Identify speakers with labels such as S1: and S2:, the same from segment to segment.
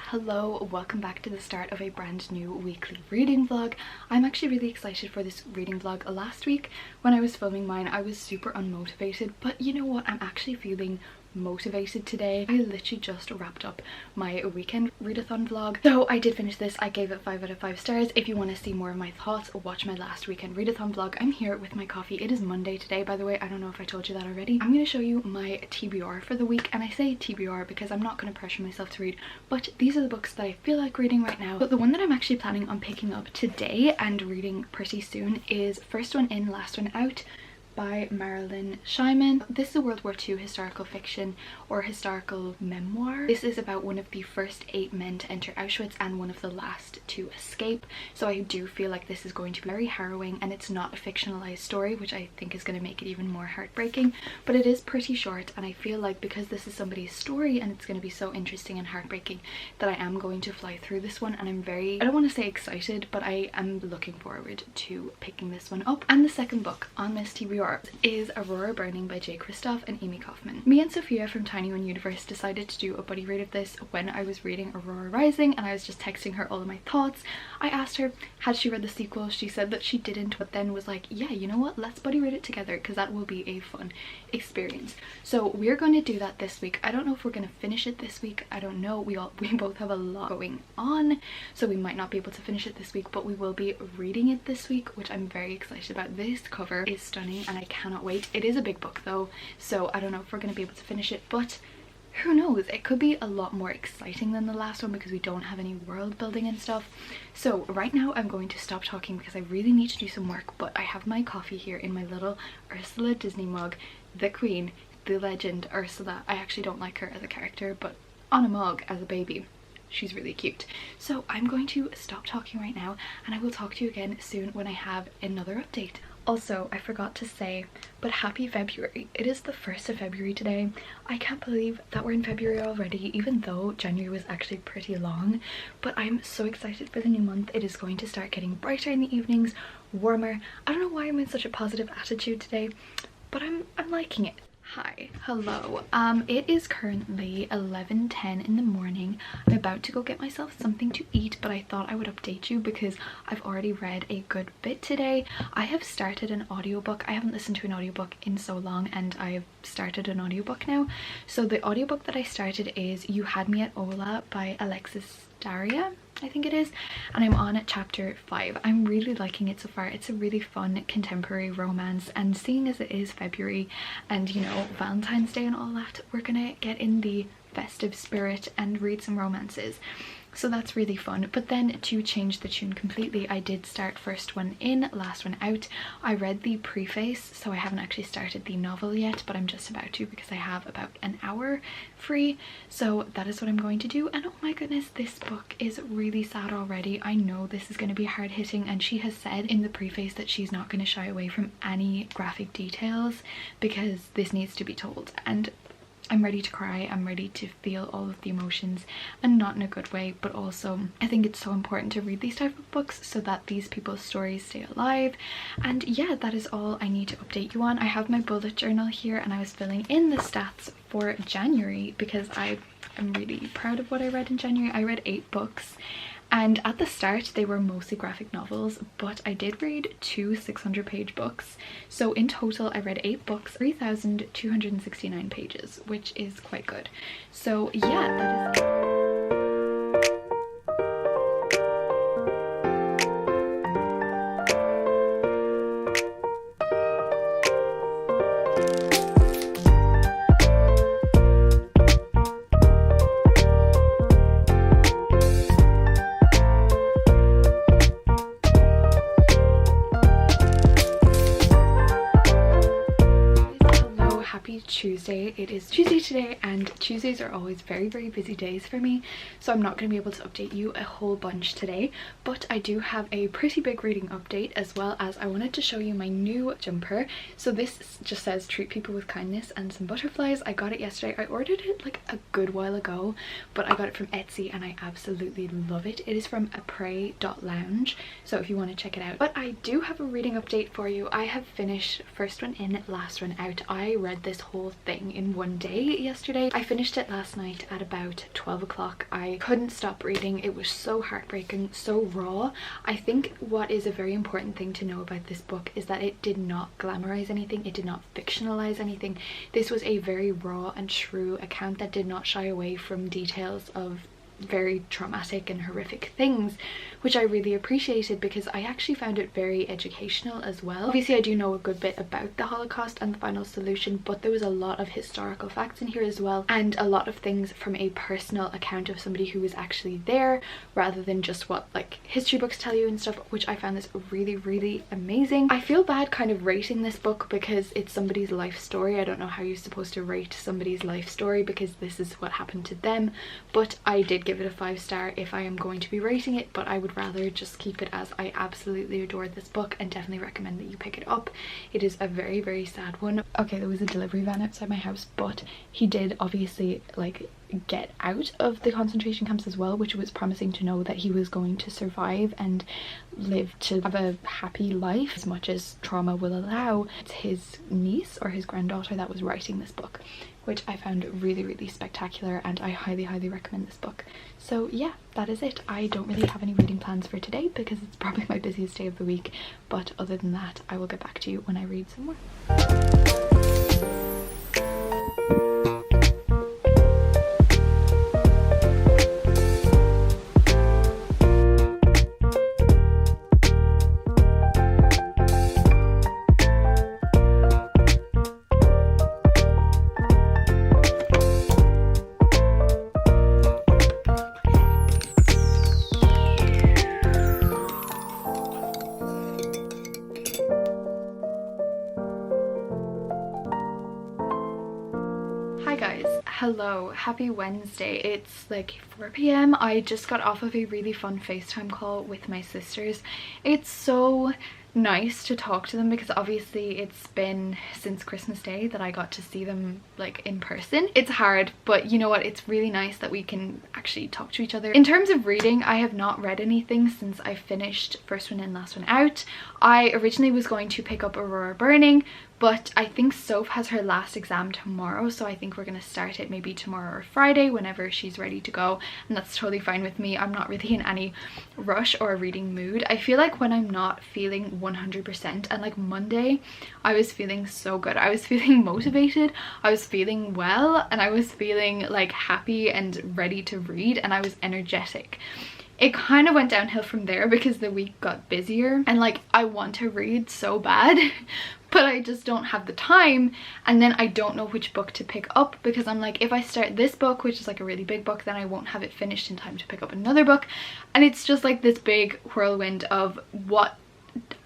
S1: Hello, welcome back to the start of a brand new weekly reading vlog. I'm actually really excited for this reading vlog. Last week when I was filming mine I was super unmotivated, but you know what, I'm actually feeling motivated today. I literally just wrapped up my weekend readathon vlog, so I did finish this. I gave it 5 out of 5 stars. If you want to see more of my thoughts, watch my last weekend readathon vlog. I'm here with my coffee. It is Monday today, by the way. I don't know if I told you that already. I'm going to show you my TBR for the week, and I say TBR because I'm not going to pressure myself to read, but these are the books that I feel like reading right now. But the one that I'm actually planning on picking up today and reading pretty soon is First One In, Last One Out by Marilyn Shyman. This is a World War II historical fiction or historical memoir. This is about one of the first 8 men to enter Auschwitz and one of the last to escape. So I do feel like this is going to be very harrowing, and it's not a fictionalized story, which I think is going to make it even more heartbreaking, but it is pretty short, and I feel like because this is somebody's story and it's going to be so interesting and heartbreaking that I am going to fly through this one, and I'm very, I don't want to say excited, but I am looking forward to picking this one up. And the second book on Miss TBR is Aurora Burning by J. Kristoff and Amy Kaufman. Me and Sophia from Tiny One Universe decided to do a buddy read of this when I was reading Aurora Rising, and I was just texting her all of my thoughts. I asked her had she read the sequel. She said that she didn't, but then was like, yeah, you know what, let's buddy read it together because that will be a fun experience. So we're going to do that this week. I don't know if we're going to finish it this week. I don't know. We both have a lot going on, so we might not be able to finish it this week, but we will be reading it this week, which I'm very excited about. This cover is stunning and I cannot wait. It is a big book though, so I don't know if we're going to be able to finish it, but who knows, it could be a lot more exciting than the last one because we don't have any world building and stuff. So right now I'm going to stop talking because I really need to do some work, but I have my coffee here in my little Ursula Disney mug, the queen, the legend Ursula. I actually don't like her as a character, but on a mug as a baby she's really cute. So I'm going to stop talking right now, and I will talk to you again soon when I have another update. Also, I forgot to say, but happy February. It is the 1st of February today. I can't believe that we're in February already, even though January was actually pretty long. But I'm so excited for the new month. It is going to start getting brighter in the evenings, warmer. I don't know why I'm in such a positive attitude today, but I'm liking it. Hi, hello. It is currently 11:10 in the morning. I'm about to go get myself something to eat, but I thought I would update you because I've already read a good bit today. I have started an audiobook. I haven't listened to an audiobook in so long, and I've started an audiobook now. So the audiobook that I started is You Had Me at Ola by Alexis Daria, I think it is, and I'm on chapter 5. I'm really liking it so far. It's a really fun contemporary romance, and seeing as it is February and, you know, Valentine's Day and all that, we're gonna get in the festive spirit and read some romances. So that's really fun. But then to change the tune completely, I did start First One In, Last One Out. I read the preface, so I haven't actually started the novel yet, but I'm just about to because I have about an hour free. So that is what I'm going to do. And oh my goodness, this book is really sad already. I know this is going to be hard hitting, and she has said in the preface that she's not going to shy away from any graphic details because this needs to be told. And I'm ready to cry. I'm ready to feel all of the emotions, and not in a good way, but also I think it's so important to read these type of books so that these people's stories stay alive. And yeah, that is all I need to update you on. I have my bullet journal here, and I was filling in the stats for January because I am really proud of what I read in January. I read 8 books, and at the start they were mostly graphic novels, but I did read 2 600-page books. So in total I read 8 books, 3,269 pages, which is quite good. So yeah, that is it. Tuesday. It is Tuesday today, and Tuesdays are always very busy days for me, so I'm not going to be able to update you a whole bunch today, but I do have a pretty big reading update, as well as I wanted to show you my new jumper. So this just says treat people with kindness and some butterflies. I got it yesterday. I ordered it like a good while ago, but I got it from Etsy and I absolutely love it. It is from apres.lounge, so if you want to check it out. But I do have a reading update for you. I have finished First One In, Last One Out. I read this whole thing in one day yesterday. I finished it last night at about 12 o'clock. I couldn't stop reading. It was so heartbreaking, so raw. I think what is a very important thing to know about this book is that it did not glamorize anything. It did not fictionalize anything. This was a very raw and true account that did not shy away from details of very traumatic and horrific things, which I really appreciated because I actually found it very educational as well. Obviously I do know a good bit about the Holocaust and the final solution, but there was a lot of historical facts in here as well, and a lot of things from a personal account of somebody who was actually there rather than just what like history books tell you and stuff, which I found this really amazing. I feel bad kind of rating this book because it's somebody's life story. I don't know how you're supposed to rate somebody's life story because this is what happened to them, but I did give it a 5-star if I am going to be rating it, but I would rather just keep it as I absolutely adored this book and definitely recommend that you pick it up. It is a very sad one. Okay, there was a delivery van outside my house, but he did obviously like get out of the concentration camps as well, which was promising to know that he was going to survive and live to have a happy life as much as trauma will allow. It's his niece or his granddaughter that was writing this book, which I found really spectacular, and I highly recommend this book. So yeah, that is it. I don't really have any reading plans for today because it's probably my busiest day of the week, but other than that I will get back to you when I read some more. Hi guys, hello, happy Wednesday. It's like 4 p.m. I just got off of a really fun FaceTime call with my sisters. It's so nice to talk to them because obviously it's been since Christmas Day that I got to see them like in person. It's hard, but you know what, it's really nice that we can actually talk to each other. In terms of reading, I have not read anything since I finished First One In, Last One Out. I originally was going to pick up Aurora Burning, but I think Soph has her last exam tomorrow, so I think we're going to start it maybe tomorrow or Friday whenever she's ready to go, and that's totally fine with me. I'm not really in any rush or reading mood. I feel like when I'm not feeling 100%, and like Monday I was feeling so good. I was feeling motivated, I was feeling well, and I was feeling like happy and ready to read, and I was energetic. It kind of went downhill from there because the week got busier and like I want to read so bad but I just don't have the time, and then I don't know which book to pick up because I'm like, if I start this book, which is like a really big book, then I won't have it finished in time to pick up another book, and it's just like this big whirlwind of what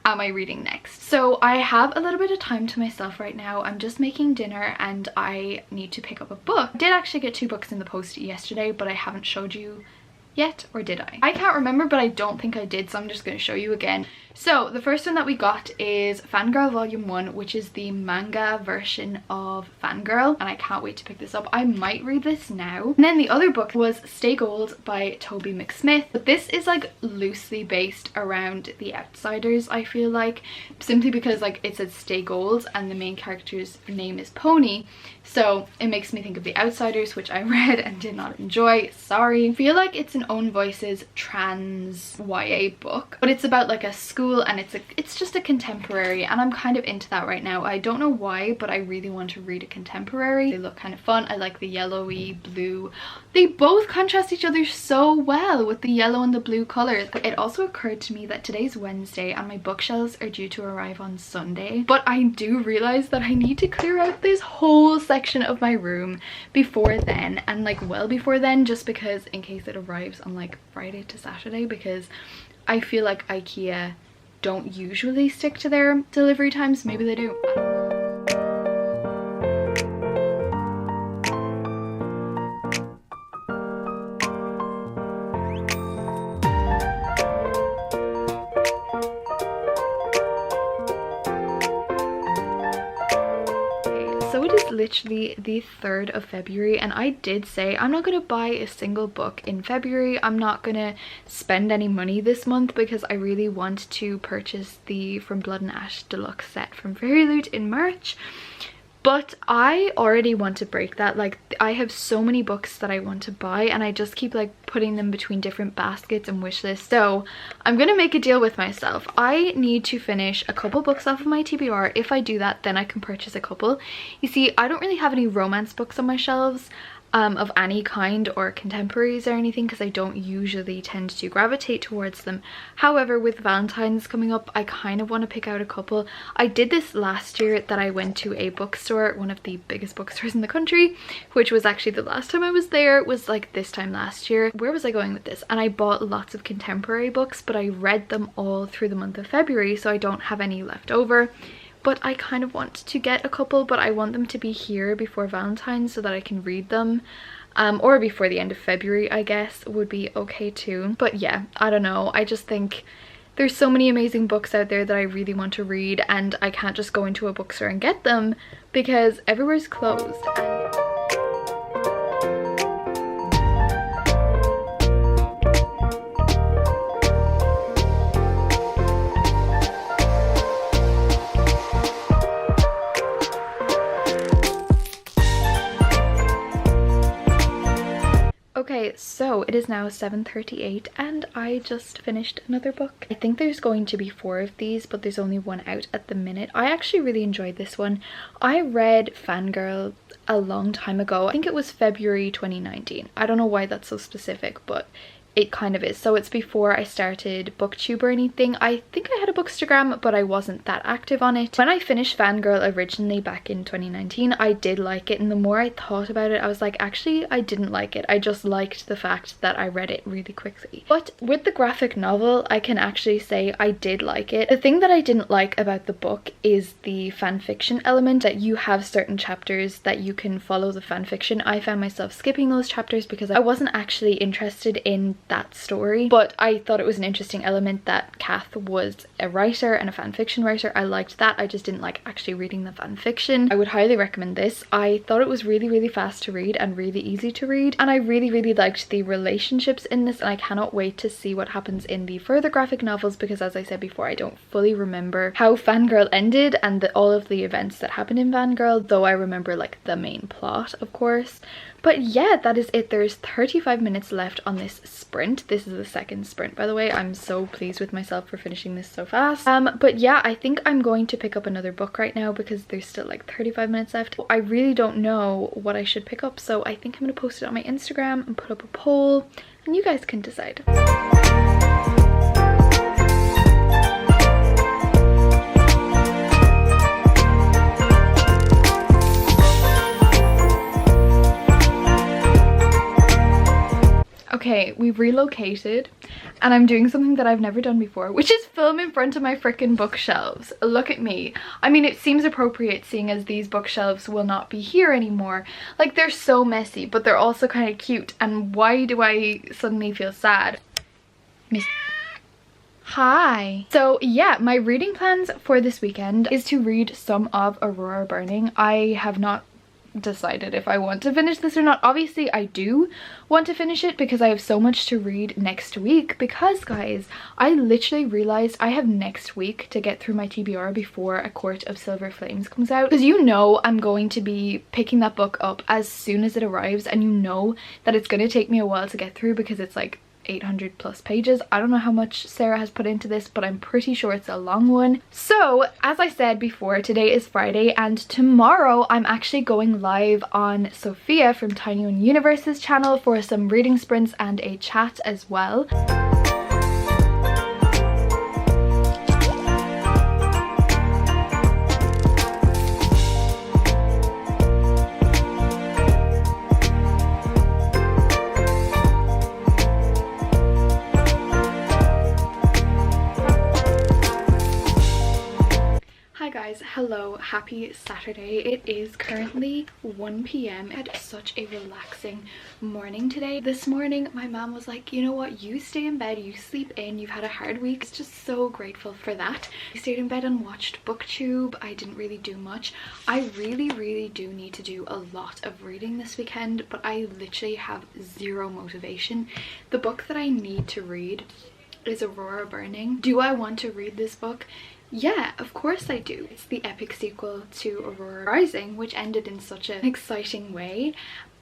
S1: am I reading next. So I have a little bit of time to myself right now. I'm just making dinner and I need to pick up a book. I did actually get 2 books in the post yesterday, but I haven't showed you yet, or did I? I can't remember, but I don't think I did, so I'm just going to show you again. So the first one that we got is Fangirl Volume 1, which is the manga version of Fangirl, and I can't wait to pick this up. I might read this now. And then the other book was Stay Gold by Toby McSmith, but this is like loosely based around The Outsiders, I feel like, simply because like it says Stay Gold and the main character's name is Pony, so it makes me think of The Outsiders, which I read and did not enjoy. Sorry. I feel like it's an Own Voices trans YA book, but it's about like a school, and it's just a contemporary, and I'm kind of into that right now. I don't know why, but I really want to read a contemporary. They look kind of fun. I like the yellowy blue. They both contrast each other so well with the yellow and the blue colors. It also occurred to me that today's Wednesday and my bookshelves are due to arrive on Sunday, but I do realize that I need to clear out this whole section of my room before then, and like well before then, just because in case it arrives on like Friday to Saturday, because I feel like IKEA don't usually stick to their delivery times. Maybe they do. it is literally the 3rd of February, and I did say I'm not going to buy a single book in February. I'm not going to spend any money this month because I really want to purchase the From Blood and Ash deluxe set from Fairy Loot in March. But I already want to break that. Like, I have so many books that I want to buy, and I just keep like putting them between different baskets and wish lists. So I'm gonna make a deal with myself. I need to finish a couple books off of my TBR. If I do that, then I can purchase a couple. You see, I don't really have any romance books on my shelves of any kind, or contemporaries or anything, because I don't usually tend to gravitate towards them. However, with Valentine's coming up, I kind of want to pick out a couple. I did this last year, that I went to a bookstore, one of the biggest bookstores in the country, which was actually the last time I was there. It was like this time last year. Where was I going with this? And I bought lots of contemporary books, but I read them all through the month of February, so I don't have any left over. But I kind of want to get a couple, but I want them to be here before Valentine's so that I can read them. Or before the end of February, I guess, would be okay too. But yeah, I don't know. I just think there's so many amazing books out there that I really want to read, and I can't just go into a bookstore and get them because everywhere's closed. Okay, so it is now 7:38 and I just finished another book. I think there's going to be 4 of these, but there's only 1 out at the minute. I actually really enjoyed this one. I read Fangirl a long time ago. I think it was February 2019. I don't know why that's so specific, but it kind of is. So it's before I started booktube or anything. I think I had a bookstagram, but I wasn't that active on it. When I finished Fangirl originally back in 2019, I did like it, and the more I thought about it, I was like, actually I didn't like it. I just liked the fact that I read it really quickly. But with the graphic novel, I can actually say I did like it. The thing that I didn't like about the book is the fanfiction element, that you have certain chapters that you can follow the fanfiction. I found myself skipping those chapters because I wasn't actually interested in that story, but I thought it was an interesting element that Kath was a writer and a fanfiction writer. I liked that. I just didn't like actually reading the fanfiction. I would highly recommend this. I thought it was really fast to read and really easy to read, and I really liked the relationships in this, and I cannot wait to see what happens in the further graphic novels, because as I said before, I don't fully remember how Fangirl ended and all of the events that happened in Fangirl, though I remember like the main plot, of course. But yeah, that is it. There's 35 minutes left on this sprint. This is the second sprint, by the way. I'm so pleased with myself for finishing this so fast. But yeah, I think I'm going to pick up another book right now because there's still like 35 minutes left. I really don't know what I should pick up, so I think I'm going to post it on my Instagram and put up a poll, and you guys can decide. Okay, we've relocated and I'm doing something that I've never done before, which is film in front of my freaking bookshelves. Look at me. I mean, it seems appropriate seeing as these bookshelves will not be here anymore. Like, they're so messy, but they're also kind of cute. And why do I suddenly feel sad? Hi. So yeah, my reading plans for this weekend is to read some of Aurora Burning. I have not decided if I want to finish this or not. Obviously I do want to finish it because I have so much to read next week, because guys, I literally realized I have next week to get through my TBR before A Court of Silver Flames comes out, because you know I'm going to be picking that book up as soon as it arrives, and you know that it's going to take me a while to get through because it's like 800 plus pages. I don't know how much Sarah has put into this, but I'm pretty sure it's a long one. So as I said before, today is Friday, and tomorrow I'm actually going live on Sophia from Tiny One Universe's channel for some reading sprints and a chat as well. Hello, happy Saturday. It is currently 1 p.m. I had such a relaxing morning today. This morning my mom was like, you know what, you stay in bed, you sleep in, you've had a hard week. It's just so grateful for that. I stayed in bed and watched booktube. I didn't really do much. I really do need to do a lot of reading this weekend, but I literally have zero motivation. The book that I need to read is Aurora Burning. Do I want to read this book? Yeah, of course I do. It's the epic sequel to Aurora Rising, which ended in such an exciting way.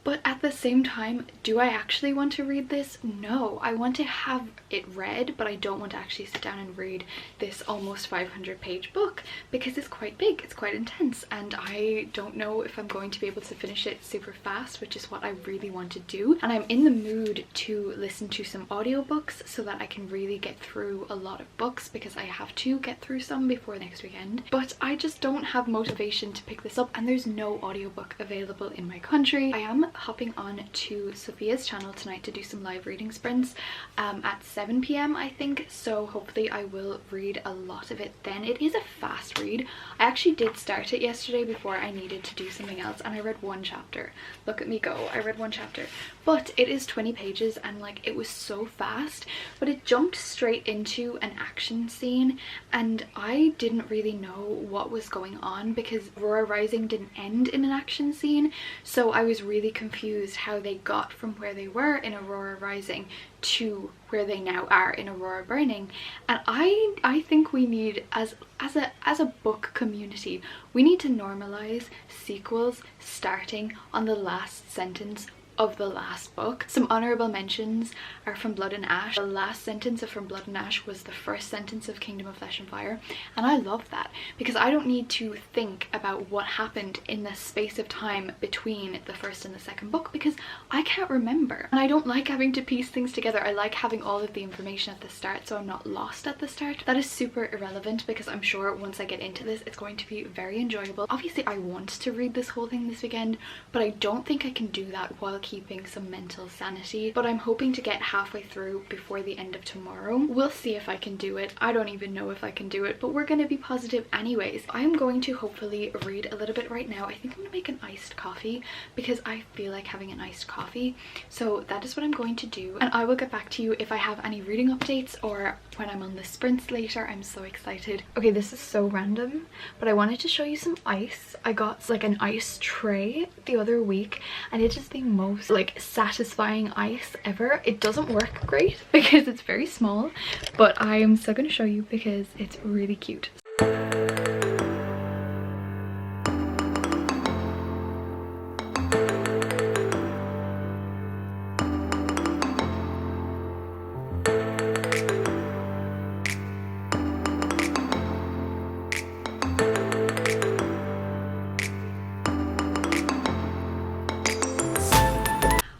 S1: But at the same time, do I actually want to read this? No, I want to have it read, but I don't want to actually sit down and read this almost 500-page book because it's quite big, it's quite intense, and I don't know if I'm going to be able to finish it super fast, which is what I really want to do. And I'm in the mood to listen to some audiobooks so that I can really get through a lot of books because I have to get through some before next weekend. But I just don't have motivation to pick this up, and there's no audiobook available in my country. I am hopping on to Sophia's channel tonight to do some live reading sprints at 7 p.m. I think, so hopefully I will read a lot of it then. It is a fast read. I actually did start it yesterday before I needed to do something else, and I read one chapter. Look at me go, I read one chapter. But it is 20 pages and like it was so fast, but it jumped straight into an action scene and I didn't really know what was going on because Aurora Rising didn't end in an action scene, so I was really confused how they got from where they were in Aurora Rising to where they now are in Aurora Burning. And I think we need, as a book community, we need to normalize sequels starting on the last sentence of the last book. Some honorable mentions are From Blood and Ash. The last sentence of From Blood and Ash was the first sentence of Kingdom of Flesh and Fire, and I love that because I don't need to think about what happened in the space of time between the first and the second book because I can't remember, and I don't like having to piece things together. I like having all of the information at the start so I'm not lost at the start. That is super irrelevant because I'm sure once I get into this it's going to be very enjoyable. Obviously I want to read this whole thing this weekend, but I don't think I can do that while keeping some mental sanity. But I'm hoping to get halfway through before the end of tomorrow. We'll see if I can do it. I don't even know if I can do it, but we're going to be positive anyways. I'm going to hopefully read a little bit right now. I think I'm going to make an iced coffee because I feel like having an iced coffee. So that is what I'm going to do, and I will get back to you if I have any reading updates or when I'm on the sprints later. I'm so excited. Okay, this is so random, but I wanted to show you some ice. I got like an ice tray the other week and it is the most like satisfying ice ever. It doesn't work great because it's very small, but I am still going to show you because it's really cute.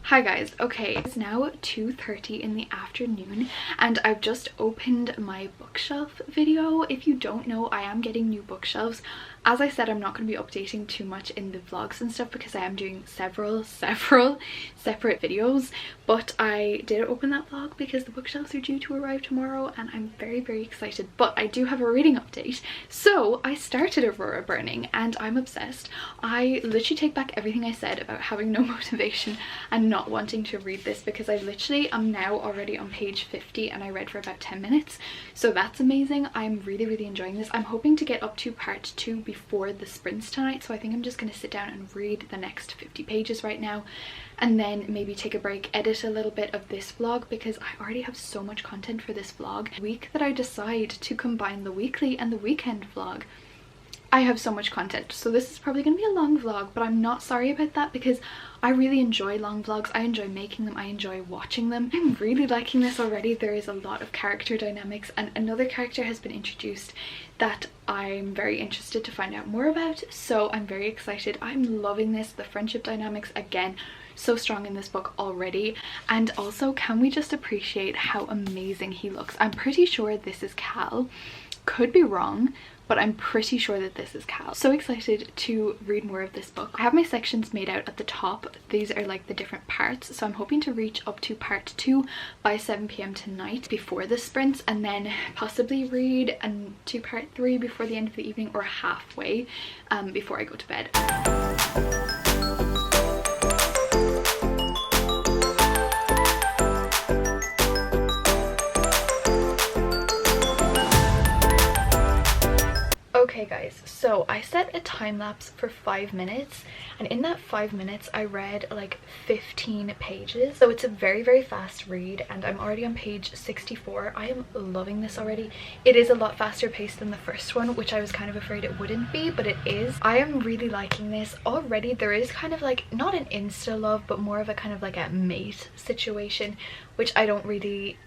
S1: Hi guys, okay, it's now 2:30 in the afternoon and I've just opened my bookshelf video. If you don't know, I am getting new bookshelves. As I said, I'm not going to be updating too much in the vlogs and stuff because I am doing several separate videos, but I did open that vlog because the bookshelves are due to arrive tomorrow and I'm very excited. But I do have a reading update. So I started Aurora Burning and I'm obsessed. I literally take back everything I said about having no motivation and not wanting to read this because I literally am now already on page 50 and I read for about 10 minutes. So that's amazing. I'm really enjoying this. I'm hoping to get up to part 2 before the sprints tonight, so I think I'm just going to sit down and read the next 50 pages right now and then maybe take a break, edit a little bit of this vlog because I already have so much content for this vlog. The week that I decide to combine the weekly and the weekend vlog, I have so much content, so this is probably going to be a long vlog, but I'm not sorry about that because I really enjoy long vlogs. I enjoy making them, I enjoy watching them. I'm really liking this already. There is a lot of character dynamics and another character has been introduced that I'm very interested to find out more about, so I'm very excited. I'm loving this. The friendship dynamics, again, so strong in this book already. And also, can we just appreciate how amazing he looks? I'm pretty sure this is Cal. Could be wrong, but I'm pretty sure that this is Cal. So excited to read more of this book. I have my sections made out at the top. These are like the different parts, so I'm hoping to reach up to part 2 by 7 p.m. tonight before the sprints, and then possibly read to part 3 before the end of the evening, or halfway before I go to bed. Okay guys, so I set a time lapse for 5 minutes, and in that 5 minutes I read like 15 pages. So it's a very fast read, and I'm already on page 64. I am loving this already. It is a lot faster paced than the first one, which I was kind of afraid it wouldn't be, but it is. I am really liking this already. There is kind of like not an insta love, but more of a kind of like a mate situation, which I don't really...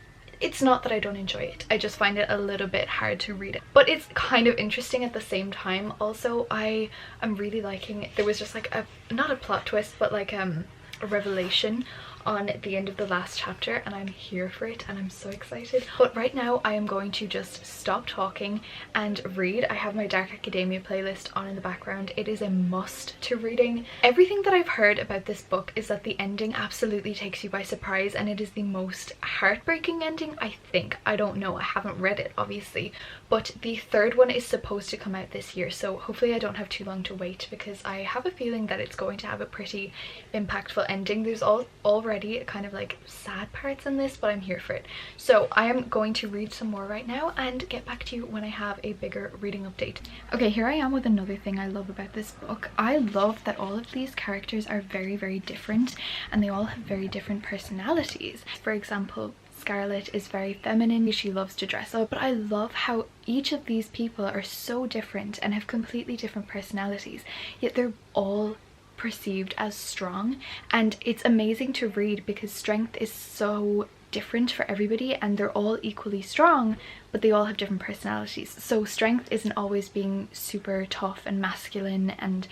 S1: It's not that I don't enjoy it, I just find it a little bit hard to read it, but it's kind of interesting at the same time. Also, I am really liking it. There was just like not a plot twist, but like a revelation on the end of the last chapter, and I'm here for it and I'm so excited. But right now I am going to just stop talking and read. I have my Dark Academia playlist on in the background. It is a must to reading. Everything that I've heard about this book is that the ending absolutely takes you by surprise, and it is the most heartbreaking ending, I think. I don't know, I haven't read it obviously, but the third one is supposed to come out this year, so hopefully I don't have too long to wait, because I have a feeling that it's going to have a pretty impactful ending. There's already kind of like sad parts in this, but I'm here for it. So I am going to read some more right now and get back to you when I have a bigger reading update. Okay, here I am with another thing I love about this book. I love that all of these characters are very different, and they all have very different personalities. For example, Scarlett is very feminine, she loves to dress up, but I love how each of these people are so different and have completely different personalities, yet they're all perceived as strong. And it's amazing to read because strength is so different for everybody, and they're all equally strong, but they all have different personalities. So strength isn't always being super tough and masculine and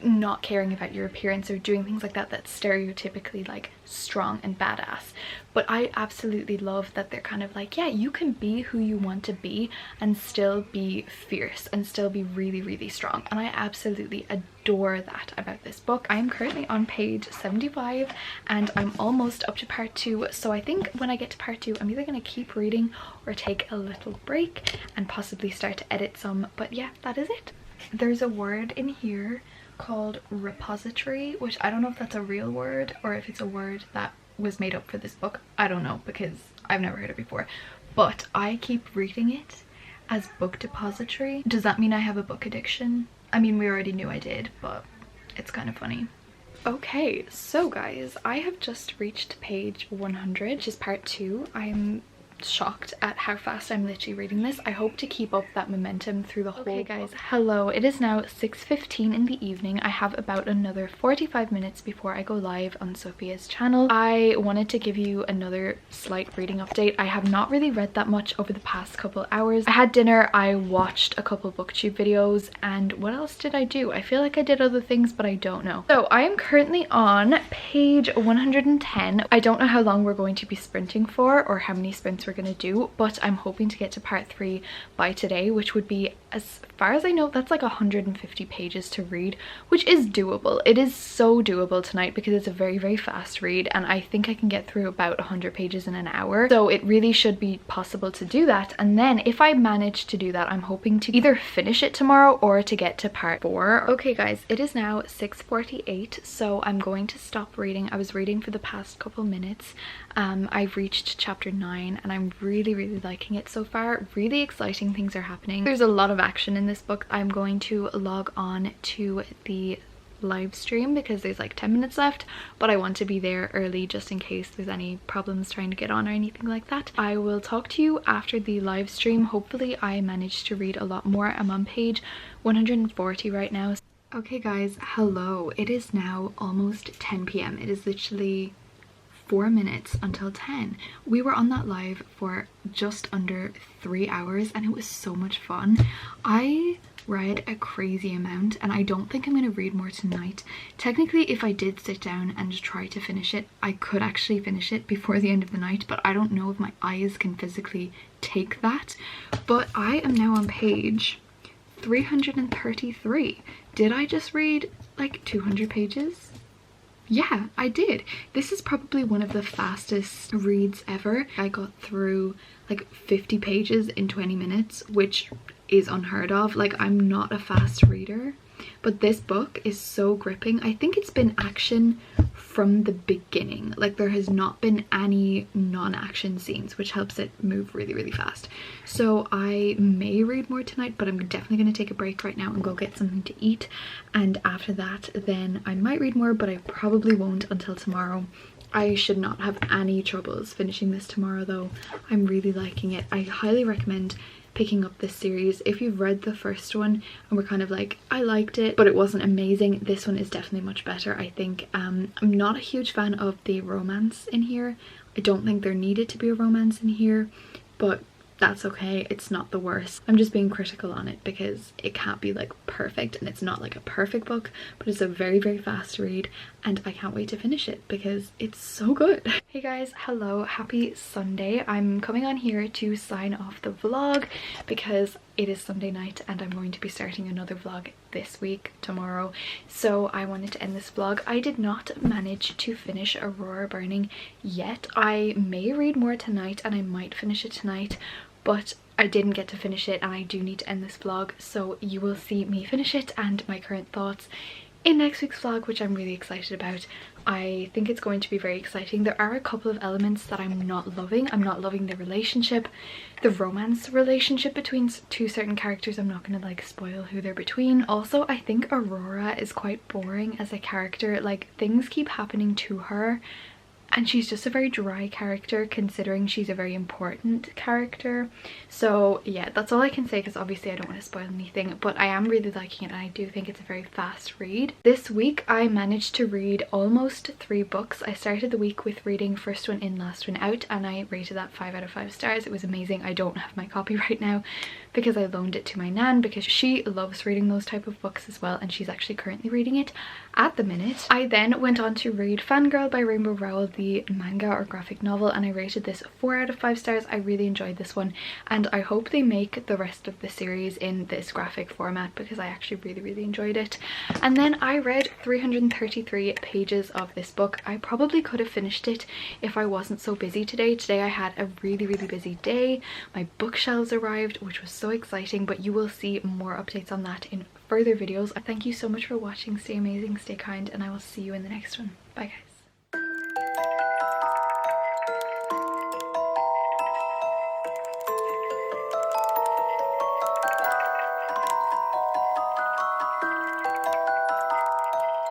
S1: not caring about your appearance or doing things like that that's stereotypically like strong and badass. But I absolutely love that they're kind of like, yeah, you can be who you want to be and still be fierce and still be really strong, and I absolutely adore that about this book. I am currently on page 75 and I'm almost up to part 2, so I think when I get to part 2 I'm either going to keep reading or take a little break and possibly start to edit some. But yeah, that is it. There's a word in here called repository, which I don't know if that's a real word or if it's a word that was made up for this book. I don't know, because I've never heard it before, but I keep reading it as book depository. Does that mean I have a book addiction? I mean, we already knew I did, but it's kind of funny. Okay, so guys, I have just reached page 100, which is part 2. I'm shocked at how fast I'm literally reading this. I hope to keep up that momentum through the whole book. Okay guys, hello, it is now 6:15 in the evening. I have about another 45 minutes before I go live on Sophia's channel. I wanted to give you another slight reading update. I have not really read that much over the past couple hours. I had dinner, I watched a couple booktube videos, and what else did I do? I feel like I did other things, but I don't know. So I am currently on page 110. I don't know how long we're going to be sprinting for or how many sprints we're going to do, but I'm hoping to get to part 3 by today, which would be, as far as I know, that's like 150 pages to read, which is doable. It is so doable tonight because it's a very fast read, and I think I can get through about 100 pages in an hour, so it really should be possible to do that. And then if I manage to do that, I'm hoping to either finish it tomorrow or to get to part 4. Okay guys, it is now 6:48, so I'm going to stop reading. I was reading for the past couple minutes. I've reached chapter 9 and I'm really liking it so far. Really exciting things are happening. There's a lot of action in this book. I'm going to log on to the live stream because there's like 10 minutes left, but I want to be there early just in case there's any problems trying to get on or anything like that. I will talk to you after the live stream. Hopefully I managed to read a lot more. I'm on page 140 right now. Okay guys, hello. It is now almost 10 p.m. It is literally 4 minutes until 10. We were on that live for just under 3 hours and it was so much fun. I read a crazy amount, and I don't think I'm going to read more tonight. Technically, if I did sit down and just try to finish it, I could actually finish it before the end of the night, but I don't know if my eyes can physically take that. But I am now on page 333. Did I just read like 200 pages? Yeah, I did. This is probably one of the fastest reads ever. I got through like 50 pages in 20 minutes, which is unheard of. Like, I'm not a fast reader, but this book is so gripping. I think it's been action from the beginning. Like, there has not been any non-action scenes, which helps it move really, really fast. So I may read more tonight, but I'm definitely going to take a break right now and go get something to eat. And after that, then I might read more, but I probably won't until tomorrow. I should not have any troubles finishing this tomorrow though. I'm really liking it. I highly recommend picking up this series. If you've read the first one and were kind of like, I liked it but it wasn't amazing, this one is definitely much better, I think. I'm not a huge fan of the romance in here. I don't think there needed to be a romance in here, but that's okay. It's not the worst. I'm just being critical on it because it can't be like perfect, and it's not like a perfect book, but it's a very, very fast read and I can't wait to finish it because it's so good. Hey guys, hello, happy Sunday. I'm coming on here to sign off the vlog because it is Sunday night and I'm going to be starting another vlog this week, tomorrow. So I wanted to end this vlog. I did not manage to finish Aurora Burning yet. I may read more tonight and I might finish it tonight, but I didn't get to finish it and I do need to end this vlog. So you will see me finish it and my current thoughts in next week's vlog, which I'm really excited about. I think it's going to be very exciting. There are a couple of elements that I'm not loving. I'm not loving the relationship, the romance relationship between two certain characters. I'm not going to like spoil who they're between. Also, I think Aurora is quite boring as a character. Like, things keep happening to her and she's just a very dry character considering she's a very important character. So yeah, that's all I can say because obviously I don't want to spoil anything, but I am really liking it and I do think it's a very fast read. This week I managed to read almost 3 books. I started the week with reading First One In, Last One Out, and I rated that 5 out of 5 stars. It was amazing. I don't have my copy right now because I loaned it to my nan because she loves reading those type of books as well, and she's actually currently reading it at the minute. I then went on to read Fangirl by Rainbow Rowell, the manga or graphic novel, and I rated this 4 out of 5 stars. I really enjoyed this one and I hope they make the rest of the series in this graphic format because I actually really, really enjoyed it. And then I read 333 pages of this book. I probably could have finished it if I wasn't so busy today. Today I had a really, really busy day. My bookshelves arrived, which was so exciting, but you will see more updates on that in further videos. Thank you so much for watching. Stay amazing, stay kind, and I will see you in the next one. Bye guys.